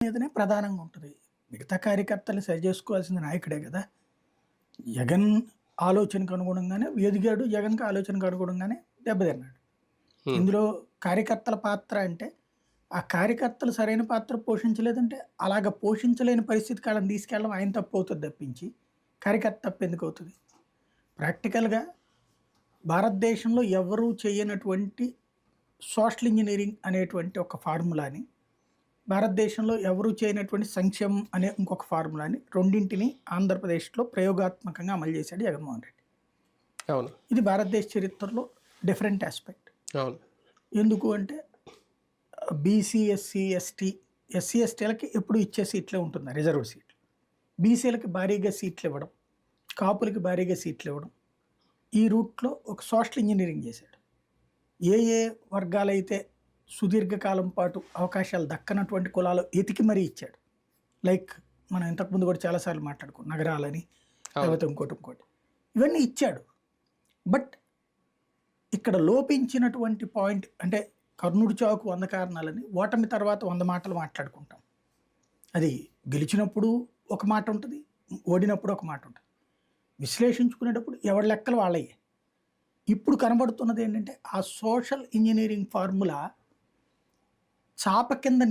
మీదనే ప్రధానంగా ఉంటుంది. మిగతా కార్యకర్తలు సరిచేసుకోవాల్సింది నాయకుడే గదా! జగన్ ఆలోచనకు అనుగుణంగానే ఎదిగాడు. జగన్‌కి ఆలోచనకు అనుగుణంగానే దెబ్బతిన్నాడు. హ్మ్. ఇందులో కార్యకర్తల పాత్ర అంటే, ఆ కార్యకర్తలు సరైన పాత్ర పోషించలేదంటే, అలాగ పోషించలేని పరిస్థితికి ఆళ్ళని తీసుకెళ్ళడం ఆయన తప్పవుతది తప్పించి, కార్యకర్త తప్పెందుకవుతది? ప్రాక్టికల్‌గా భారతదేశంలో ఎవరు చేయనటువంటి సోషల్ ఇంజినీరింగ్ అనేటువంటి ఒక ఫార్ములాని, భారతదేశంలో ఎవరు చేయనటువంటి సంక్షేమం అనే ఇంకొక ఫార్ములాని రెండింటిని ఆంధ్రప్రదేశ్‌లో ప్రయోగాత్మకంగా అమలు చేశాడు జగన్మోహన్ రెడ్డి. అవును. ఇది భారతదేశ చరిత్రలో డిఫరెంట్ యాస్పెక్ట్. అవును. ఎందుకు అంటే బీసీ, ఎస్సీ, ఎస్టీలకి ఎప్పుడు ఇచ్చే సీట్లే ఉంటున్నాయి రిజర్వ్డ్ సీట్లు. బీసీలకి భారీగా సీట్లు ఇవ్వడం, కాపులకి భారీగా సీట్లు ఇవ్వడం. ఈ రూట్‌లో ఒక సోషల్ ఇంజినీరింగ్ చేశాడు. ఏ ఏ వర్గాలైతే సుదీర్ఘకాలం పాటు అవకాశాలు దక్కనటువంటి కులాలు ఎతికి మరీ ఇచ్చాడు. లైక్ మనం ఇంతకుముందు కూడా చాలా సార్లు మాట్లాడుకున్నాం. నగరాలని, అవును. లేకపోతే ఇంకోటి. ఇవన్నీ ఇచ్చాడు. బట్ ఇక్కడ లోపించినటువంటి పాయింట్ అంటే కర్ణుడి చావుకు 100 కారణాలని, ఓటమి తర్వాత 100 మాటలు మాట్లాడుకుంటాం. అది గెలిచినప్పుడు ఒక మాట ఉంటది. ఓడినప్పుడు ఒక మాట ఉంటది. విశ్లేషించుకునేటప్పుడు ఎవరి లెక్కలు వాళ్ళయ్యే. ఇప్పుడు కనబడుతున్నది ఏంటంటే, ఆ సోషల్ ఇంజినీరింగ్ ఫార్ములా చాప కింద